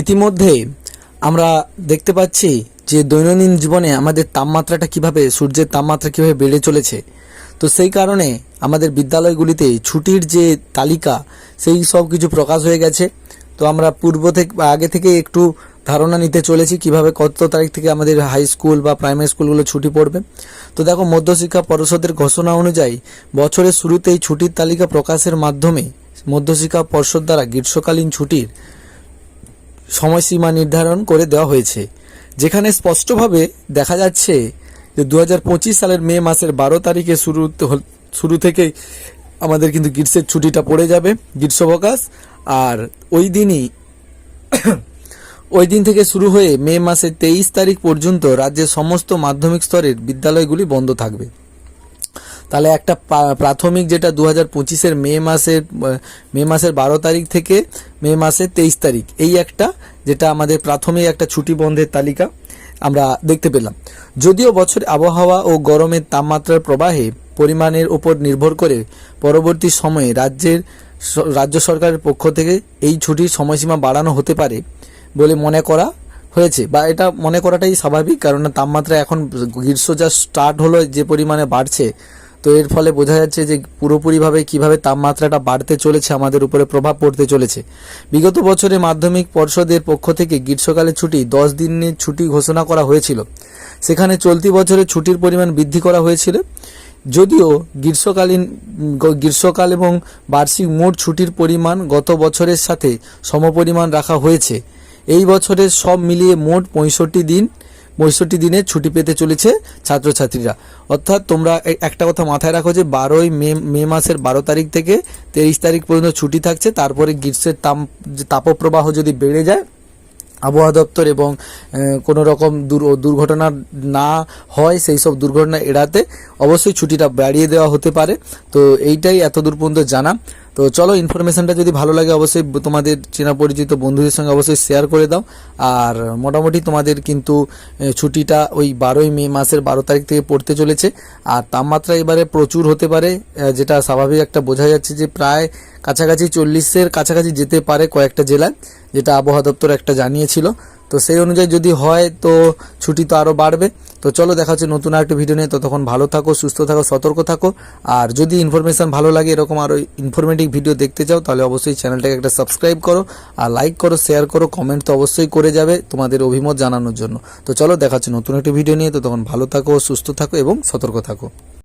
ইতিমধ্যে আমরা দেখতে পাচ্ছি যে দৈনন্দিন জীবনে আমাদের তাপমাত্রাটা কিভাবে, সূর্যের তাপমাত্রা কিভাবে বেড়ে চলেছে। তো সেই কারণে আমাদের বিদ্যালয়গুলিতে ছুটির যে তালিকা সেই সব কিছু প্রকাশ হয়ে গেছে। তো আমরা আগে থেকে একটু ধারণা নিতে চলেছি কিভাবে কত তারিখ থেকে আমাদের হাই স্কুল বা প্রাইমারি স্কুলগুলো ছুটি পড়বে। তো দেখো, মধ্যশিক্ষা পর্ষদের ঘোষণা অনুযায়ী বছরের শুরুতেই ছুটির তালিকা প্রকাশের মাধ্যমে মধ্যশিক্ষা পর্ষদ দ্বারা গ্রীষ্মকালীন ছুটির সময়সীমা নির্ধারণ করে দেওয়া হয়েছে, যেখানে স্পষ্টভাবে দেখা যাচ্ছে যে 2025 সালের মে মাসের 12 তারিখে শুরু থেকেই আমাদের কিন্তু গ্রীষ্মের ছুটিটা পড়ে যাবে, গ্রীষ্মাবকাশ। আর ওই দিন থেকে শুরু হয়ে মে মাসের 23 তারিখ পর্যন্ত রাজ্যের সমস্ত মাধ্যমিক স্তরের বিদ্যালয়গুলি বন্ধ থাকবে। তাহলে একটা প্রাথমিক যেটা 2025-এর মে মাসের 12 তারিখ থেকে মে মাসের 23 তারিখ, এই একটা যেটা আমাদের প্রাথমিক একটা ছুটি বন্ধের তালিকা আমরা দেখতে পেলাম। যদিও বছর আবহাওয়া ও গরমের তাপমাত্রার প্রবাহে পরিমাণের উপর নির্ভর করে পরবর্তী সময়ে রাজ্য সরকারের পক্ষ থেকে এই ছুটির সময়সীমা বাড়ানো হতে পারে বলে মনে করা হয়েছে, বা এটা মনে করাটাই স্বাভাবিক, কারণ তাপমাত্রা এখন গ্রীষ্ম যা স্টার্ট হলো যে পরিমাণে বাড়ছে, তো এর ফলে বোঝা যাচ্ছে যে পুরোপুরিভাবে কিভাবে তাপমাত্রাটা বাড়তে চলেছে, আমাদের উপরে প্রভাব পড়তে চলেছে। বিগত বছরে মাধ্যমিক পর্ষদের পক্ষ থেকে গ্রীষ্মকালের ছুটি 10 দিনের ছুটি ঘোষণা করা হয়েছিল, সেখানে চলতি বছরে ছুটির পরিমাণ বৃদ্ধি করা হয়েছিল। যদিও গ্রীষ্মকাল এবং বার্ষিক মোট ছুটির পরিমাণ গত বছরের সাথে সমপরিমাণ রাখা হয়েছে। এই বছরের সব মিলিয়ে মোট 65 দিনের ছুটি পেতে চলেছে ছাত্রছাত্রীরা। অর্থাৎ তোমরা একটা কথা মাথায় রাখো যে মে মাসের 12 তারিখ থেকে 23 তারিখ পর্যন্ত ছুটি থাকছে। তারপরে গ্রীষ্মের তাপপ্রবাহ যদি বেড়ে যায়, আবহাওয়া দপ্তর এবং কোনো রকম দুর্ঘটনা না হয়, সেই সব দুর্ঘটনা এড়াতে অবশ্যই ছুটিটা বাড়িয়ে দেওয়া হতে পারে। তো এইটাই এতদূর পর্যন্ত জানা। তো চলো, ইনফরমেশনটা যদি ভালো লাগে অবশ্যই তোমাদের চেনা পরিচিত বন্ধুদের সঙ্গে অবশ্যই শেয়ার করে দাও। আর মোটামুটি তোমাদের কিন্তু ছুটিটা ওই 12 মে মাসের 12 তারিখ থেকে পড়তে চলেছে। আর তাপমাত্রা এবারে প্রচুর হতে পারে, যেটা স্বাভাবিক একটা বোঝা যাচ্ছে যে প্রায় কাছাকাছি 40-এর কাছাকাছি যেতে পারে কয়েকটা জেলায়, যেটা আবহাওয়া দপ্তর একটা জানিয়েছিল। তো সেই অনুযায়ী যদি হয় তো ছুটি তো আরও বাড়বে। তো চলো, দেখা হচ্ছে নতুন আরেকটা ভিডিও নিয়ে। ততক্ষণ ভালো থাকো, সুস্থ থাকো, সতর্ক থাকো। আর যদি ইনফরমেশন ভালো লাগে, এরকম আরও ইনফরমেটিভ ভিডিও দেখতে চাও, তাহলে অবশ্যই চ্যানেলটাকে একটা সাবস্ক্রাইব করো, আর লাইক করো, শেয়ার করো, কমেন্ট তো অবশ্যই করে যাবে তোমাদের অভিমত জানানোর জন্য। তো চলো, দেখা হচ্ছে নতুন একটা ভিডিও নিয়ে। ততক্ষণ ভালো থাকো, সুস্থ থাকো এবং সতর্ক থাকো।